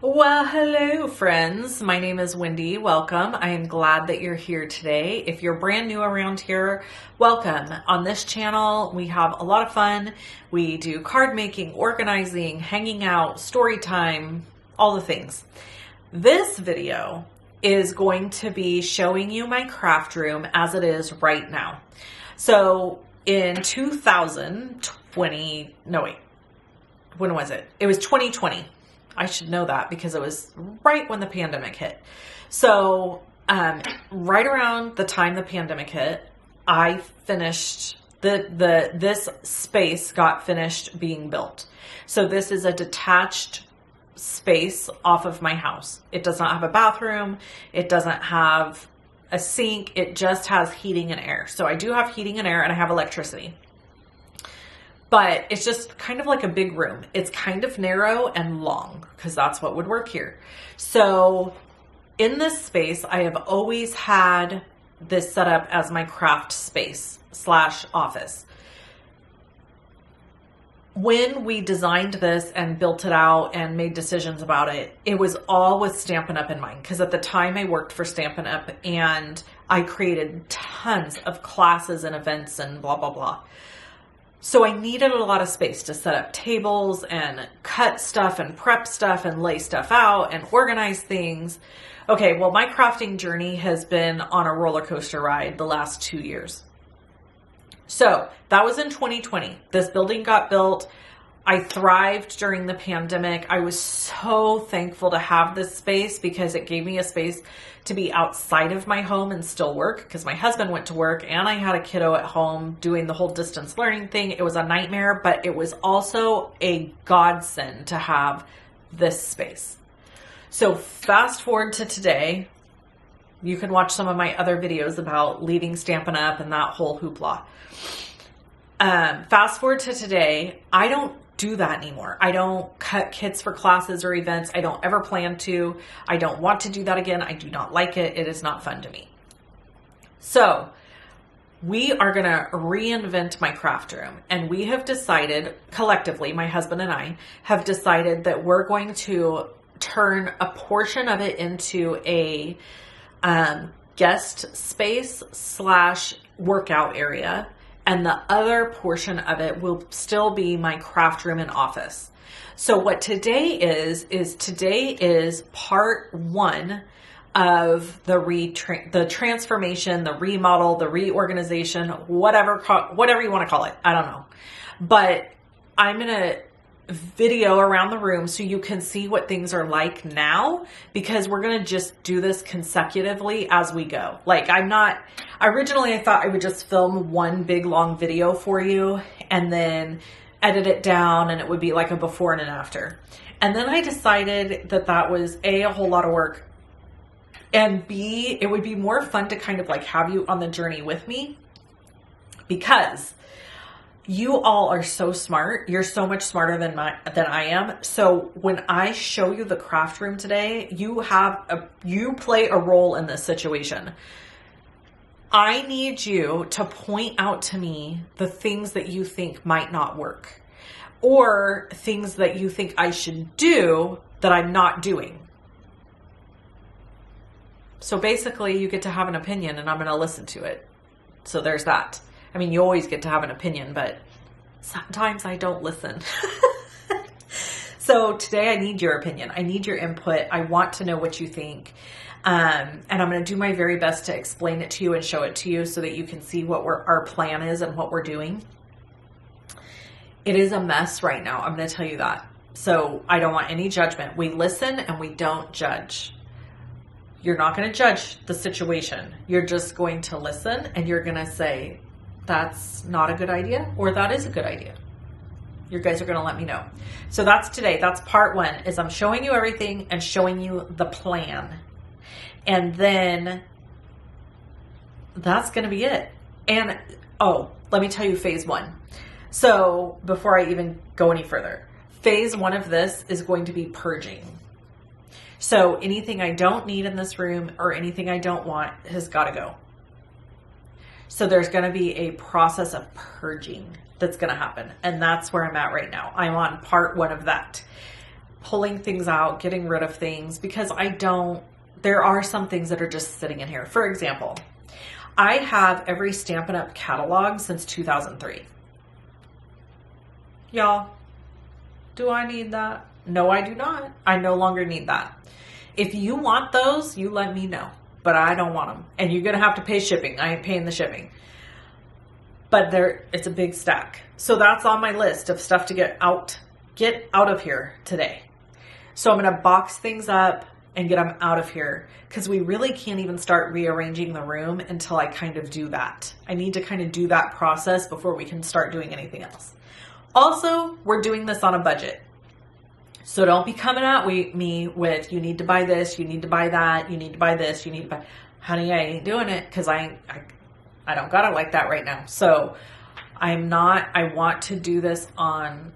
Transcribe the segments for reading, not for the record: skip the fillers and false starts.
Well, hello friends. My name is Wendy. Welcome. I am glad that you're here today. If you're brand new around here, welcome. On this channel, we have a lot of fun. We do card making, organizing, hanging out, story time, all the things. This video is going to be showing you my craft room as it is right now. So in 2020, no wait, when was it? It was 2020. I should know that because it was right when the pandemic hit. So right around the time the pandemic hit, I finished this space got finished being built. So this is a detached space off of my house. It does not have a bathroom. It doesn't have a sink. It just has heating and air. So I do have heating and air and I have electricity. But it's just kind of like a big room. It's kind of narrow and long because that's what would work here. So in this space, I have always had this set up as my craft space / office. When we designed this and built it out and made decisions about it, it was all with Stampin' Up in mind. Because at the time I worked for Stampin' Up and I created tons of classes and events and blah, blah, blah. So I needed a lot of space to set up tables and cut stuff and prep stuff and lay stuff out and organize things. Okay, well, my crafting journey has been on a roller coaster ride the last 2 years. So that was in 2020. This building got built. I thrived during the pandemic. I was so thankful to have this space because it gave me a space to be outside of my home and still work because my husband went to work and I had a kiddo at home doing the whole distance learning thing. It was a nightmare, but it was also a godsend to have this space. So fast forward to today. You can watch some of my other videos about leaving Stampin' Up and that whole hoopla. Fast forward to today, I don't do that anymore. I don't cut kits for classes or events. I don't ever plan to. I don't want to do that again. I do not like it. It is not fun to me. So we are going to reinvent my craft room. And we have decided collectively, my husband and I have decided that we're going to turn a portion of it into a guest space / workout area. And the other portion of it will still be my craft room and office. So what today is today is part 1 of the transformation, the remodel, the reorganization, whatever you want to call it. I don't know. But I'm going to video around the room so you can see what things are like now, because we're going to just do this consecutively as we go. Like originally I thought I would just film one big long video for you and then edit it down and it would be like a before and an after. And then I decided that that was a whole lot of work, and B, it would be more fun to kind of like have you on the journey with me, because you all are so smart. You're so much smarter than I am. So when I show you the craft room today, you play a role in this situation. I need you to point out to me the things that you think might not work, or things that you think I should do that I'm not doing. So basically you get to have an opinion and I'm going to listen to it. So there's that. I mean, you always get to have an opinion, but sometimes I don't listen. So today I need your opinion. I need your input. I want to know what you think. And I'm going to do my very best to explain it to you and show it to you so that you can see what our plan is and what we're doing. It is a mess right now. I'm going to tell you that. So I don't want any judgment. We listen and we don't judge. You're not going to judge the situation. You're just going to listen and you're going to say, that's not a good idea, or that is a good idea. You guys are going to let me know. So that's today. That's part 1, is I'm showing you everything and showing you the plan. And then that's going to be it. And, let me tell you phase 1. So before I even go any further, phase 1 of this is going to be purging. So anything I don't need in this room or anything I don't want has got to go. So there's going to be a process of purging that's going to happen. And that's where I'm at right now. I'm on part 1 of that. pulling things out, getting rid of things, because there are some things that are just sitting in here. For example, I have every Stampin' Up! Catalog since 2003. Y'all, do I need that? No, I do not. I no longer need that. If you want those, you let me know. But I don't want them. And you're going to have to pay shipping. I ain't paying the shipping. But it's a big stack. So that's on my list of stuff to get out of here today. So I'm going to box things up and get them out of here, because we really can't even start rearranging the room until I kind of do that. I need to kind of do that process before we can start doing anything else. Also, we're doing this on a budget. So don't be coming at me with, you need to buy this, you need to buy that, you need to buy this, you need to buy... Honey, I ain't doing it, because I don't got it like that right now. So I want to do this on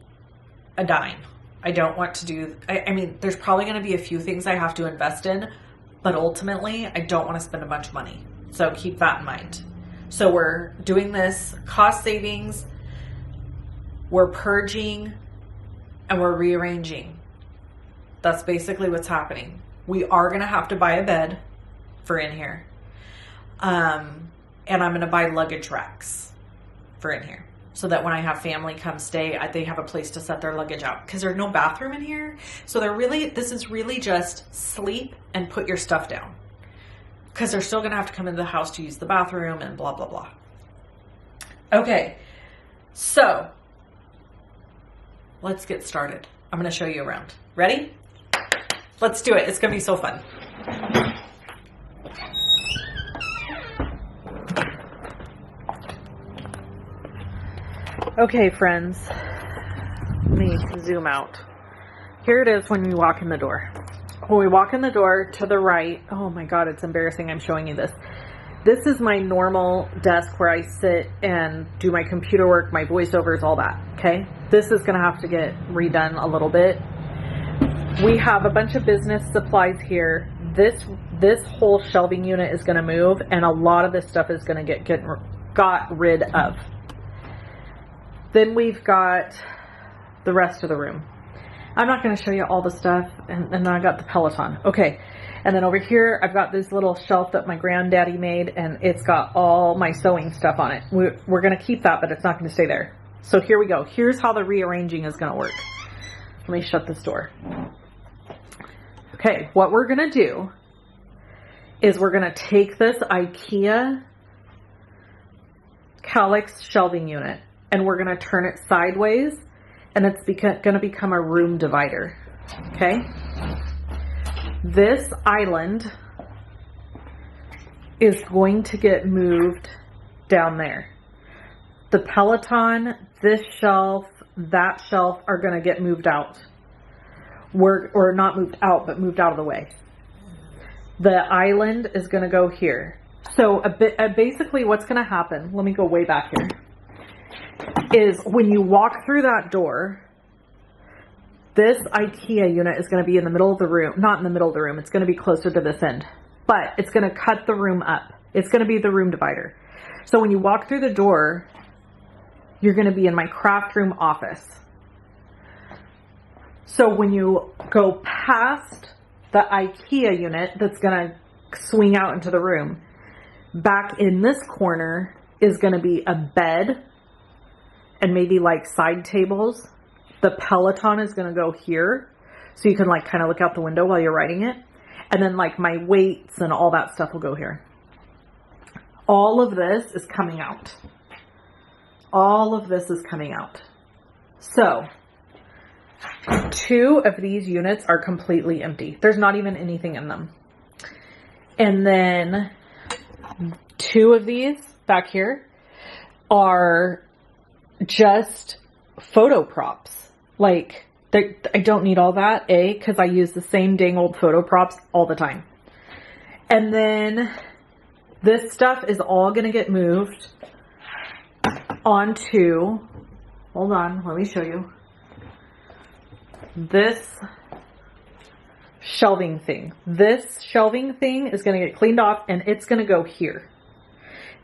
a dime. I don't want to do... I mean, there's probably going to be a few things I have to invest in, but ultimately, I don't want to spend a bunch of money. So keep that in mind. So we're doing this cost savings, we're purging, and we're rearranging. That's basically what's happening. We are going to have to buy a bed for in here. And I'm going to buy luggage racks for in here, so that when I have family come stay, they have a place to set their luggage out, because there's no bathroom in here. So this is really just sleep and put your stuff down, because they're still going to have to come into the house to use the bathroom and blah, blah, blah. Okay. So let's get started. I'm going to show you around. Ready? Let's do it. It's going to be so fun. Okay, friends, let me zoom out. Here it is when we walk in the door. When we walk in the door to the right, oh my God, it's embarrassing I'm showing you this. This is my normal desk where I sit and do my computer work, my voiceovers, all that, okay? This is going to have to get redone a little bit. We have a bunch of business supplies here. This whole shelving unit is going to move, and a lot of this stuff is going to got rid of. Then we've got the rest of the room. I'm not going to show you all the stuff, and then I got the Peloton. Okay, and then over here I've got this little shelf that my granddaddy made, and it's got all my sewing stuff on it. We're going to keep that, but it's not going to stay there. So here we go. Here's how the rearranging is going to work. Let me shut this door. Okay, what we're going to do is we're going to take this IKEA Calyx shelving unit, and we're going to turn it sideways, and it's going to become a room divider. Okay? This island is going to get moved down there. The Peloton, this shelf, that shelf are going to get moved out. Or not moved out, but moved out of the way. The island is going to go here. So basically what's going to happen, let me go way back here, is when you walk through that door, this IKEA unit is going to be in the middle of the room. Not in the middle of the room. It's going to be closer to this end. But it's going to cut the room up. It's going to be the room divider. So when you walk through the door, you're going to be in my craft room office. So when you go past the IKEA unit that's going to swing out into the room, back in this corner is going to be a bed and maybe like side tables. The Peloton is going to go here, so you can like kind of look out the window while you're riding it. And then like my weights and all that stuff will go here. All of this is coming out. All of this is coming out. So 2 of these units are completely empty. There's not even anything in them. And then 2 of these back here are just photo props. Like, I don't need all that, because I use the same dang old photo props all the time. And then this stuff is all going to get moved onto, hold on, let me show you. This shelving thing. This shelving thing is going to get cleaned off, and it's going to go here.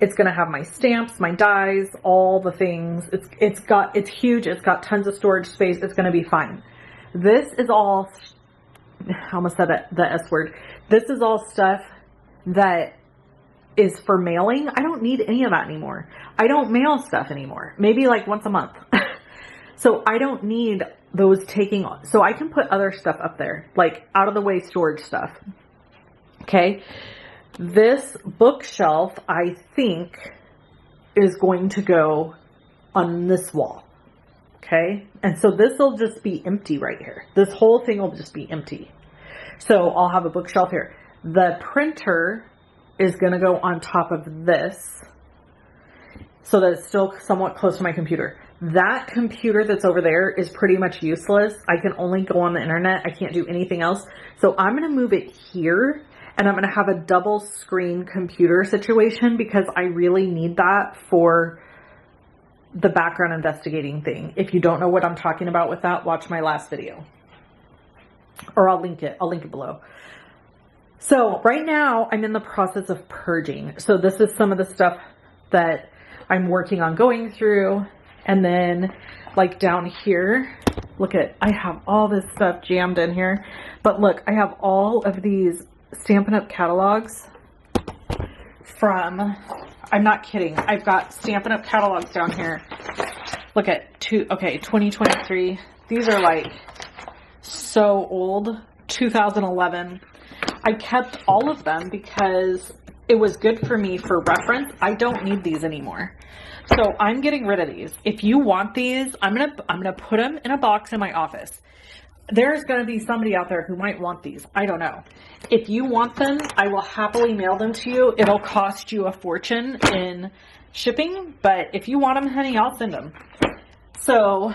It's going to have my stamps, my dies, all the things. It's huge. It's got tons of storage space. It's going to be fine. This is all, I almost said the S word. This is all stuff that is for mailing. I don't need any of that anymore. I don't mail stuff anymore. Maybe like once a month. So I don't need those taking on. So I can put other stuff up there, like out of the way storage stuff. Okay. This bookshelf, I think, is going to go on this wall. Okay. And so this will just be empty right here. This whole thing will just be empty. So I'll have a bookshelf here. The printer is going to go on top of this so that it's still somewhat close to my computer. That computer that's over there is pretty much useless. I can only go on the internet. I can't do anything else. So I'm going to move it here, and I'm going to have a double screen computer situation because I really need that for the background investigating thing. If you don't know what I'm talking about with that, watch my last video, or I'll link it below. So right now I'm in the process of purging. So this is some of the stuff that I'm working on going through. And then like down here, look at, I have all this stuff jammed in here, but look, I have all of these Stampin' Up! Catalogs from, I'm not kidding. I've got Stampin' Up! Catalogs down here. Look at 2023. These are like so old, 2011. I kept all of them because it was good for me for reference. I don't need these anymore. So I'm getting rid of these. If you want these, I'm gonna put them in a box in my office. There's gonna be somebody out there who might want these. I don't know. If you want them, I will happily mail them to you. It'll cost you a fortune in shipping, but if you want them, honey, I'll send them. So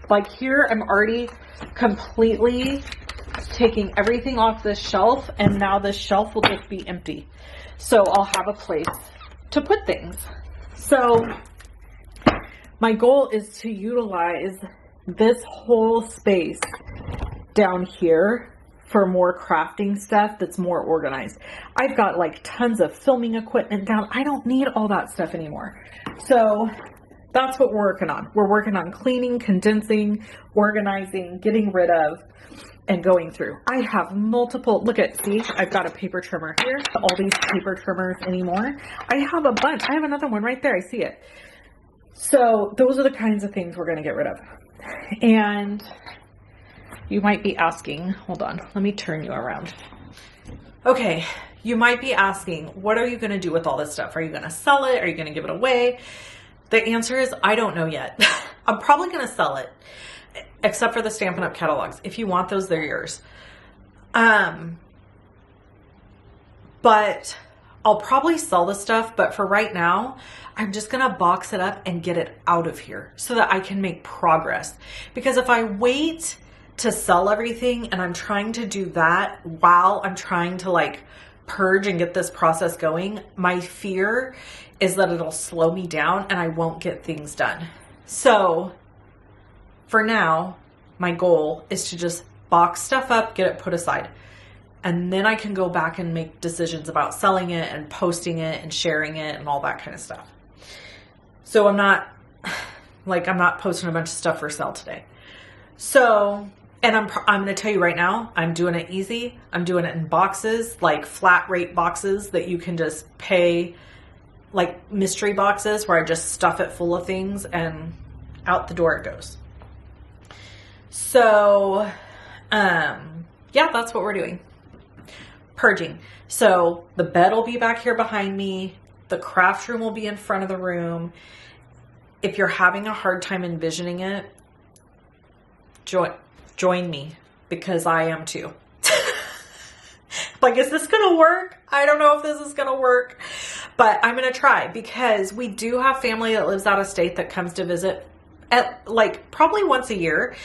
like here, I'm already completely taking everything off this shelf, and now this shelf will just be empty. So I'll have a place to put things. So my goal is to utilize this whole space down here for more crafting stuff that's more organized. I've got like tons of filming equipment down. I don't need all that stuff anymore. So that's what we're working on. We're working on cleaning, condensing, organizing, getting rid of, and going through. I have multiple, look at, see, I've got a paper trimmer here. All these paper trimmers anymore. I have a bunch. I have another one right there. I see it. So those are the kinds of things we're going to get rid of. And you might be asking, hold on, let me turn you around. Okay. You might be asking, what are you going to do with all this stuff? Are you going to sell it? Are you going to give it away? The answer is, I don't know yet. I'm probably going to sell it. Except for the Stampin' Up! Catalogs. If you want those, they're yours. But I'll probably sell the stuff, but for right now, I'm just going to box it up and get it out of here so that I can make progress. Because if I wait to sell everything and I'm trying to do that while I'm trying to like purge and get this process going, my fear is that it'll slow me down and I won't get things done. So for now, my goal is to just box stuff up, get it put aside. And then I can go back and make decisions about selling it and posting it and sharing it and all that kind of stuff. So I'm not posting a bunch of stuff for sale today. So, and I'm going to tell you right now, I'm doing it easy. I'm doing it in boxes, like flat rate boxes that you can just pay, like mystery boxes where I just stuff it full of things and out the door it goes. So, yeah, that's what we're doing. Purging. So the bed will be back here behind me. The craft room will be in front of the room. If you're having a hard time envisioning it, join me, because I am too. Like, is this going to work? I don't know if this is going to work, but I'm going to try, because we do have family that lives out of state that comes to visit at like probably once a year.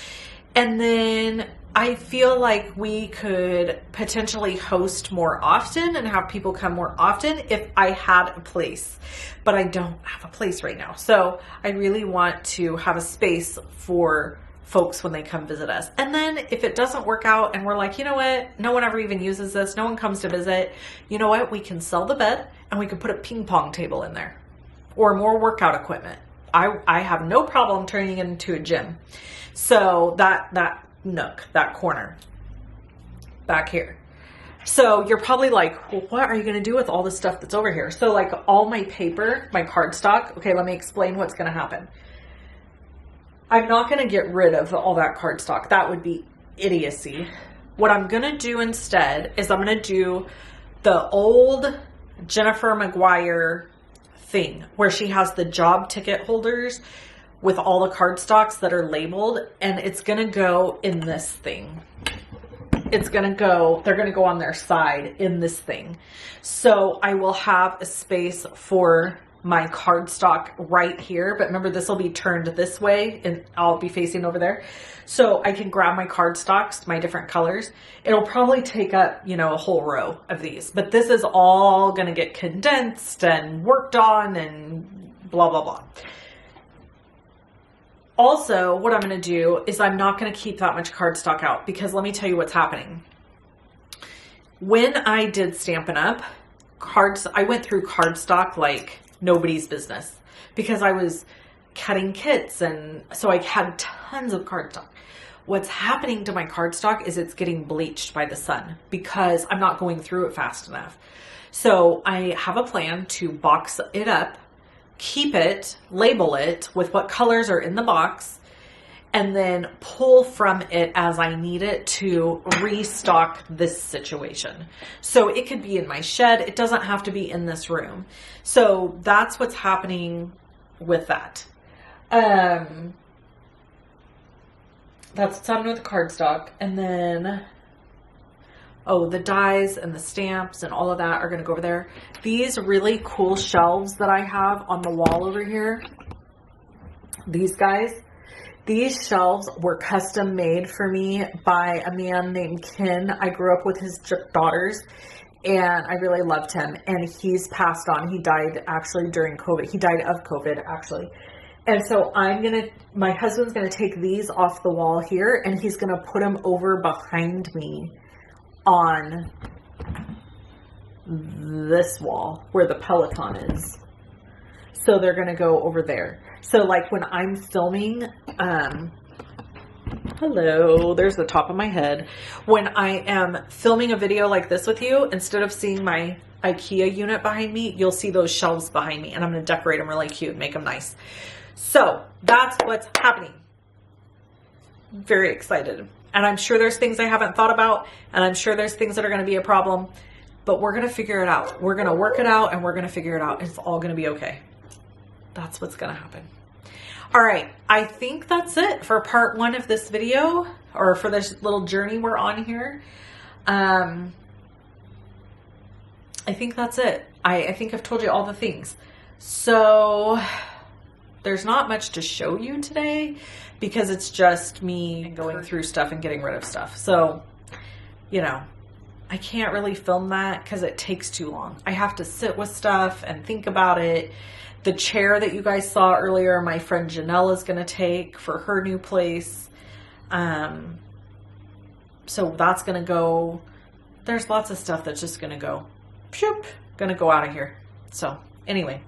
And then I feel like we could potentially host more often and have people come more often if I had a place, but I don't have a place right now. So I really want to have a space for folks when they come visit us. And then if it doesn't work out and we're like, you know what, no one ever even uses this, no one comes to visit, you know what, we can sell the bed and we can put a ping pong table in there or more workout equipment. I have no problem turning it into a gym. So that nook, that corner back here. So you're probably like, well, what are you going to do with all the stuff that's over here? So like all my paper, my cardstock. Okay, let me explain what's going to happen. I'm not going to get rid of all that cardstock. That would be idiocy. What I'm going to do instead is I'm going to do the old Jennifer Maguire thing where she has the job ticket holders with all the cardstocks that are labeled, and it's going to go in this thing. It's going to go, they're going to go on their side in this thing. So I will have a space for my cardstock right here, but remember this will be turned this way and I'll be facing over there. So I can grab my cardstocks, my different colors. It'll probably take up, you know, a whole row of these, but this is all going to get condensed and worked on and blah, blah, blah. Also, what I'm going to do is I'm not going to keep that much cardstock out, because let me tell you what's happening. When I did Stampin' Up! I went through cardstock like nobody's business, because I was cutting kits, and so I had tons of cardstock. What's happening to my cardstock is it's getting bleached by the sun because I'm not going through it fast enough. So I have a plan to box it up, keep it, label it with what colors are in the box, and then pull from it as I need it to restock this situation. So it could be in my shed. It doesn't have to be in this room. So that's what's happening with that. That's what's happening with the cardstock. And then, oh, the dies and the stamps and all of that are going to go over there. These really cool shelves that I have on the wall over here, these guys, these shelves were custom made for me by a man named Ken. I grew up with his daughters and I really loved him, and he's passed on. He died actually during COVID. He died of COVID actually. And so my husband's going to take these off the wall here, and he's going to put them over behind me on this wall where the Peloton is. So they're going to go over there. So like when I'm filming, hello, there's the top of my head. When I am filming a video like this with you, instead of seeing my IKEA unit behind me, you'll see those shelves behind me, and I'm going to decorate them really cute, make them nice. So that's what's happening. Very excited. And I'm sure there's things I haven't thought about, and I'm sure there's things that are going to be a problem, but we're going to figure it out. We're going to work it out, and we're going to figure it out. It's all going to be okay. That's what's going to happen. All right. I think that's it for part 1 of this video, or for this little journey we're on here. I think that's it. I think I've told you all the things. So there's not much to show you today because it's just me going through stuff and getting rid of stuff. So, you know, I can't really film that because it takes too long. I have to sit with stuff and think about it. The chair that you guys saw earlier, my friend Janelle is going to take for her new place. So that's going to go. There's lots of stuff that's just going to go. Shoop, going to go out of here. So anyway.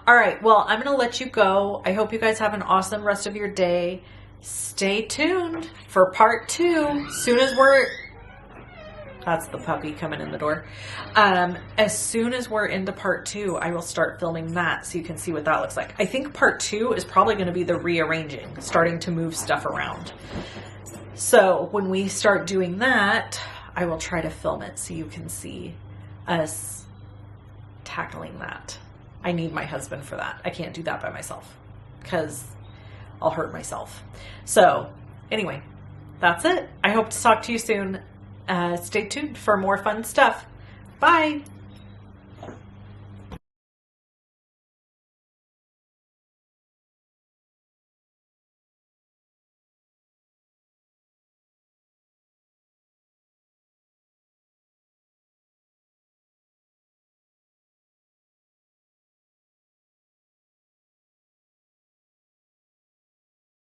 All right. Well, I'm going to let you go. I hope you guys have an awesome rest of your day. Stay tuned for part 2. Soon as that's the puppy coming in the door. As soon as we're into part 2, I will start filming that so you can see what that looks like. I think part 2 is probably going to be the rearranging, starting to move stuff around. So when we start doing that, I will try to film it so you can see us tackling that. I need my husband for that. I can't do that by myself because I'll hurt myself. So anyway, that's it. I hope to talk to you soon. Stay tuned for more fun stuff. Bye.